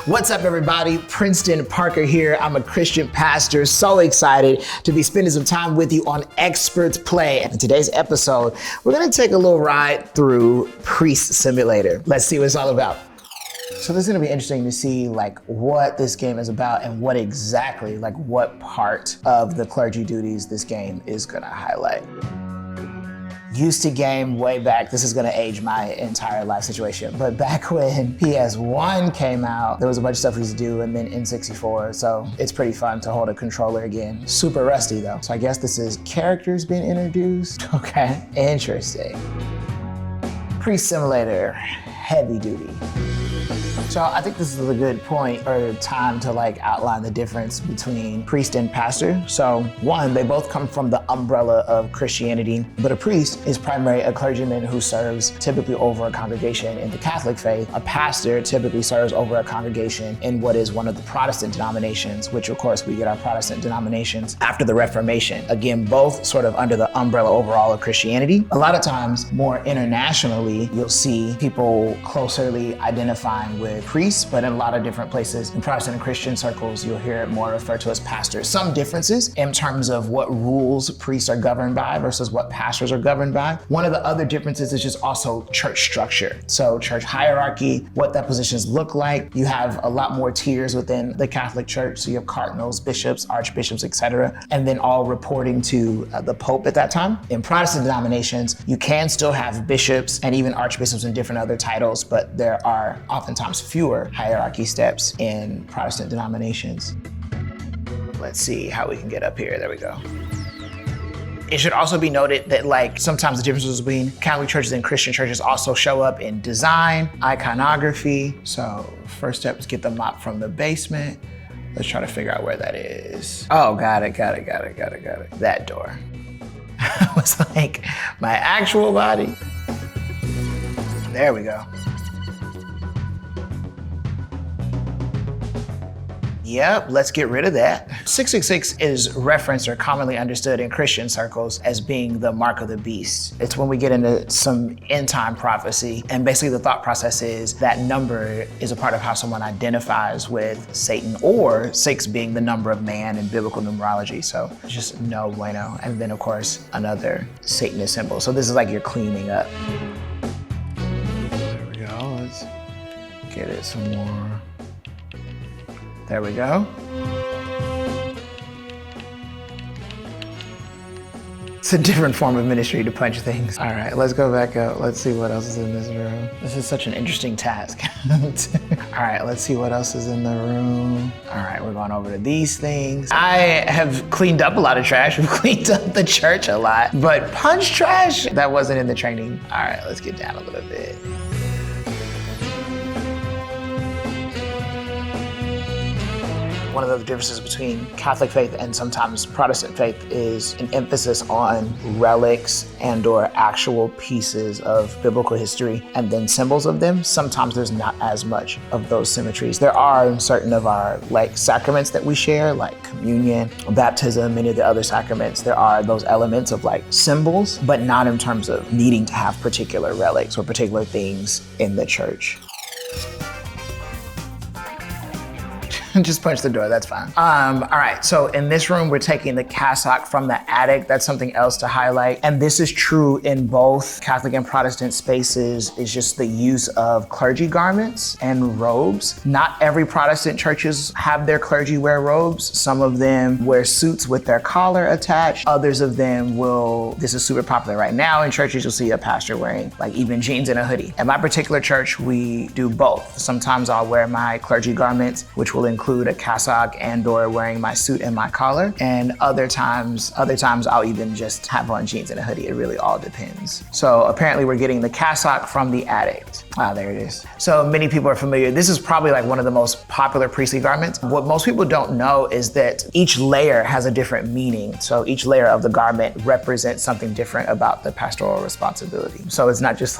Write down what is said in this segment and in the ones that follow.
What's up, everybody? Princeton Parker here. I'm a Christian pastor, so excited to be spending some time with you on Experts Play. And in today's episode, we're gonna take a little ride through Priest Simulator. Let's see what it's all about. So this is gonna be interesting to see what this game is about and what exactly, what part of the clergy duties this game is gonna highlight. Used to game way back, this is gonna age my entire life situation, but back when PS1 came out, there was a bunch of stuff we used to do, and then N64, so it's pretty fun to hold a controller again. Super rusty though. So I guess this is characters being introduced. Okay, interesting. Priest Simulator, heavy duty. So I think this is a good point or time to outline the difference between priest and pastor. So one, they both come from the umbrella of Christianity, but a priest is primarily a clergyman who serves typically over a congregation in the Catholic faith. A pastor typically serves over a congregation in what is one of the Protestant denominations, which of course we get our Protestant denominations after the Reformation. Again, both sort of under the umbrella overall of Christianity. A lot of times more internationally, you'll see people closely identifying with priests, but in a lot of different places in Protestant and Christian circles, you'll hear it more referred to as pastors. Some differences in terms of what rules priests are governed by versus what pastors are governed by. One of the other differences is just also church structure. So church hierarchy, what that positions look like. You have a lot more tiers within the Catholic Church. So you have cardinals, bishops, archbishops, etc., and then all reporting to the Pope at that time. In Protestant denominations, you can still have bishops and even archbishops and different other titles, but there are oftentimes fewer hierarchy steps in Protestant denominations. Let's see how we can get up here. There we go. It should also be noted that sometimes the differences between Catholic churches and Christian churches also show up in design, iconography. So first step is get the mop from the basement. Let's try to figure out where that is. Oh, got it. That door. was my actual body. There we go. Yep, let's get rid of that. 666 is referenced or commonly understood in Christian circles as being the mark of the beast. It's when we get into some end time prophecy, and basically the thought process is that number is a part of how someone identifies with Satan, or 6 being the number of man in biblical numerology. So just no bueno. And then of course, another Satanist symbol. So this is your cleaning up. There we go, let's get it some more. There we go. It's a different form of ministry to punch things. All right, let's go back up. Let's see what else is in this room. This is such an interesting task. All right, let's see what else is in the room. All right, we're going over to these things. I have cleaned up a lot of trash. We've cleaned up the church a lot, but punch trash, that wasn't in the training. All right, let's get down a little bit. One of the differences between Catholic faith and sometimes Protestant faith is an emphasis on relics and or actual pieces of biblical history and then symbols of them. Sometimes there's not as much of those symmetries. There are certain of our sacraments that we share, like communion, baptism, many of the other sacraments. There are those elements of symbols, but not in terms of needing to have particular relics or particular things in the church. Just punch the door, that's fine. All right, so in this room, we're taking the cassock from the attic. That's something else to highlight. And this is true in both Catholic and Protestant spaces, is just the use of clergy garments and robes. Not every Protestant churches have their clergy wear robes. Some of them wear suits with their collar attached. Others of them will, this is super popular right now in churches, you'll see a pastor wearing even jeans and a hoodie. At my particular church, we do both. Sometimes I'll wear my clergy garments, which will include a cassock and or wearing my suit and my collar. And other times I'll even just have on jeans and a hoodie. It really all depends. So apparently we're getting the cassock from the attic. Ah, there it is. So many people are familiar. This is probably one of the most popular priestly garments. What most people don't know is that each layer has a different meaning. So each layer of the garment represents something different about the pastoral responsibility. So it's not just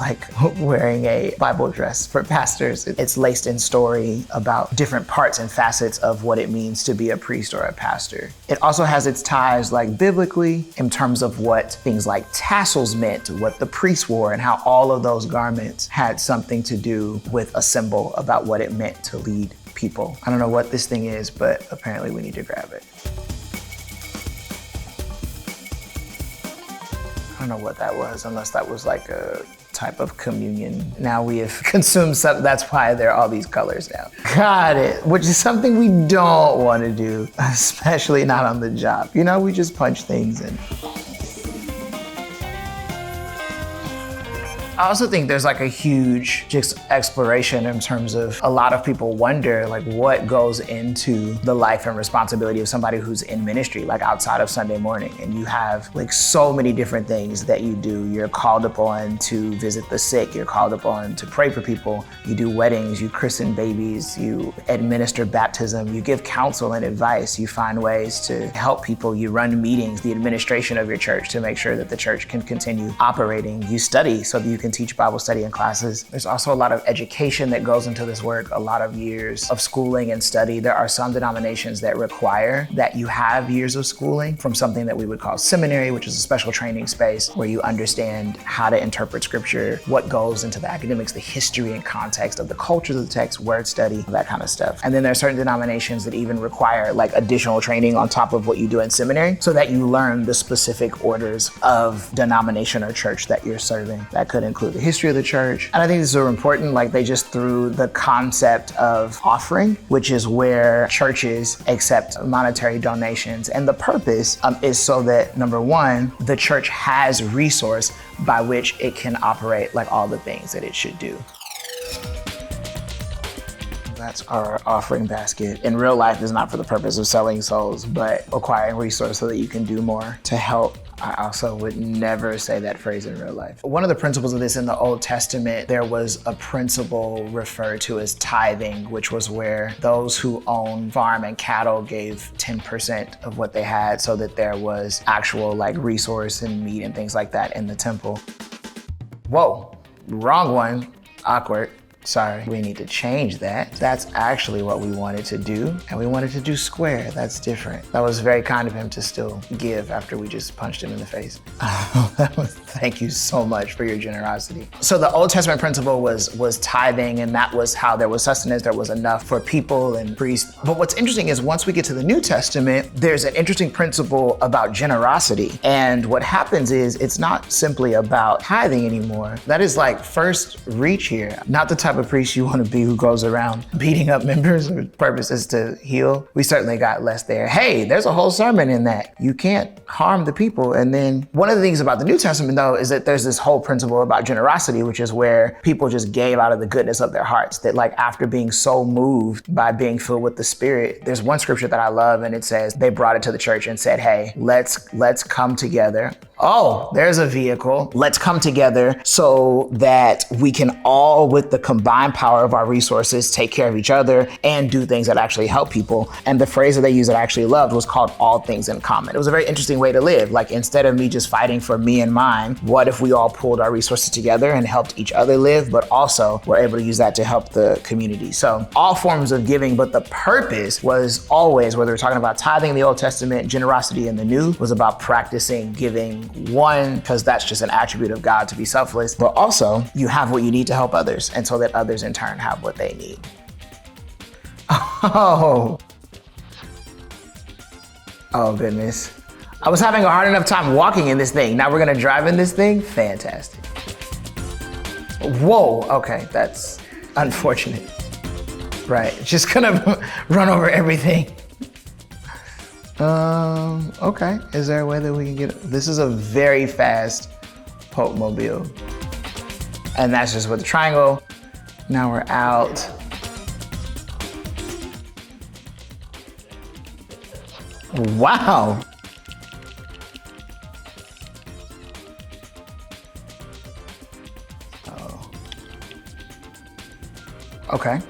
wearing a Bible dress for pastors. It's laced in story about different parts and facets of what it means to be a priest or a pastor. It also has its ties biblically in terms of what things like tassels meant, what the priests wore, and how all of those garments had something to do with a symbol about what it meant to lead people. I don't know what this thing is, but apparently we need to grab it. I don't know what that was, unless that was like a type of communion. Now we have consumed something, that's why there are all these colors now. Got it, which is something we don't want to do, especially not on the job. You know, we just punch things in. I also think there's like a huge just exploration in terms of a lot of people wonder like what goes into the life and responsibility of somebody who's in ministry, like outside of Sunday morning. And you have like so many different things that you do. You're called upon to visit the sick. You're called upon to pray for people. You do weddings, you christen babies, you administer baptism, you give counsel and advice. You find ways to help people. You run meetings, the administration of your church to make sure that the church can continue operating. You study so that you can teach Bible study in classes. There's also a lot of education that goes into this work, a lot of years of schooling and study. There are some denominations that require that you have years of schooling from something that we would call seminary, which is a special training space where you understand how to interpret scripture, what goes into the academics, the history and context of the cultures of the text, word study, that kind of stuff. And then there are certain denominations that even require like additional training on top of what you do in seminary so that you learn the specific orders of denomination or church that you're serving. That could include the history of the church. And I think this is so important, like they just threw the concept of offering, which is where churches accept monetary donations. And the purpose is so that, number one, the church has resource by which it can operate like all the things that it should do. That's our offering basket. In real life, it's not for the purpose of selling souls, but acquiring resources so that you can do more to help. I also would never say that phrase in real life. One of the principles of this in the Old Testament, there was a principle referred to as tithing, which was where those who own farm and cattle gave 10% of what they had so that there was actual like resource and meat and things like that in the temple. Whoa, wrong one, awkward. Sorry, we need to change that. That's actually what we wanted to do, and we wanted to do square. That's different. That was very kind of him to still give after we just punched him in the face. Thank you so much for your generosity. So the Old Testament principle was tithing, and that was how there was sustenance, there was enough for people and priests. But what's interesting is once we get to the New Testament, there's an interesting principle about generosity. And what happens is it's not simply about tithing anymore. That is like first reach here, not the type of priest you want to be who goes around beating up members. The purpose is to heal. We certainly got less there. Hey, there's a whole sermon in that. You can't harm the people. And then one of the things about the New Testament though is that there's this whole principle about generosity, which is where people just gave out of the goodness of their hearts. That like after being so moved by being filled with the Spirit, there's one scripture that I love and it says they brought it to the church and said, hey, let's come together. Oh, there's a vehicle. Let's come together so that we can all, with the combined power of our resources, take care of each other and do things that actually help people. And the phrase that they used that I actually loved was called all things in common. It was a very interesting way to live. Like instead of me just fighting for me and mine, what if we all pulled our resources together and helped each other live, but also we're able to use that to help the community. So all forms of giving, but the purpose was always, whether we're talking about tithing in the Old Testament, generosity in the New, was about practicing giving. One, because that's just an attribute of God to be selfless, but also you have what you need to help others, and so that others in turn have what they need. Oh goodness. I was having a hard enough time walking in this thing. Now we're gonna drive in this thing? Fantastic. Whoa, okay, that's unfortunate. Right, just gonna run over everything. Okay. Is there a way that we can get, this is a very fast Pope Mobile. And that's just with the triangle. Now we're out. Wow. Oh. Okay.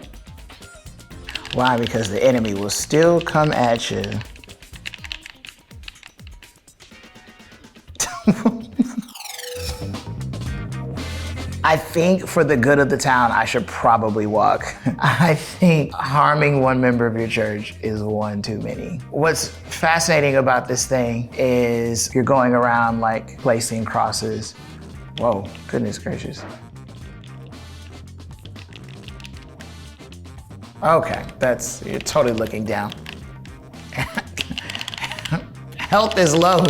Why? Because the enemy will still come at you. I think for the good of the town, I should probably walk. I think harming one member of your church is one too many. What's fascinating about this thing is you're going around like placing crosses. Whoa, goodness gracious. Okay, you're totally looking down. Health is low.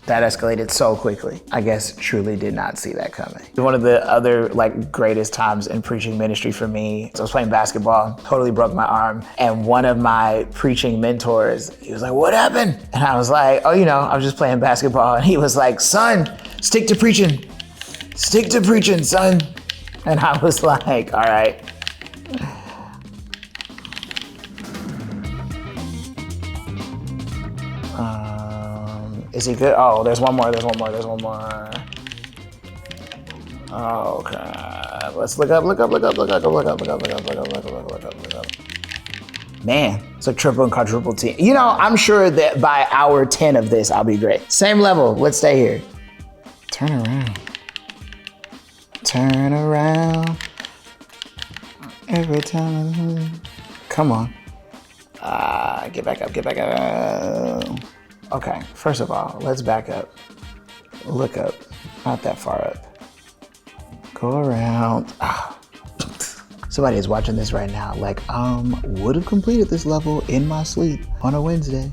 That escalated so quickly. I guess truly did not see that coming. One of the other greatest times in preaching ministry for me, so I was playing basketball, totally broke my arm. And one of my preaching mentors, he was like, "What happened?" And I was like, "Oh, I was just playing basketball." And he was like, "Son, stick to preaching. Stick to preaching, son." And I was like, all right. Is he good? Oh, there's one more. Oh, okay. Let's look up. Man, it's a triple and quadruple team. I'm sure that by hour 10 of this, I'll be great. Same level. Let's stay here. Turn around. Turn around. Every time. Come on. Get back up. Okay, first of all, let's back up. Look up, not that far up. Go around. Somebody is watching this right now, would have completed this level in my sleep on a Wednesday.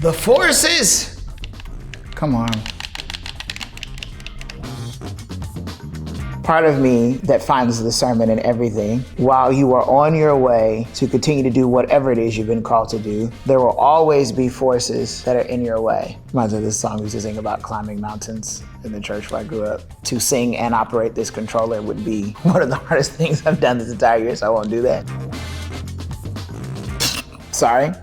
The forces! Come on. Part of me that finds the sermon in everything. While you are on your way to continue to do whatever it is you've been called to do, there will always be forces that are in your way. Reminds me of this song we used to sing about climbing mountains in the church where I grew up. To sing and operate this controller would be one of the hardest things I've done this entire year, so I won't do that. Sorry.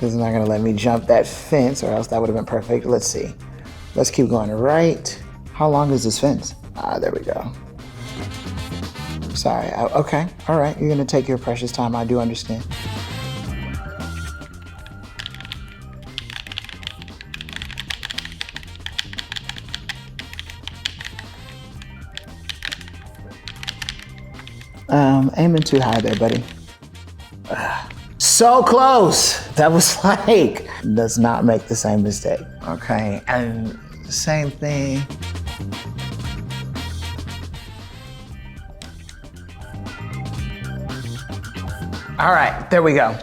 This is not gonna let me jump that fence, or else that would have been perfect. Let's see. Let's keep going right. How long is this fence? There we go. Sorry, okay, all right. You're gonna take your precious time, I do understand. Aiming too high there, buddy. So close. That was does not make the same mistake. Okay, and same thing. All right, there we go.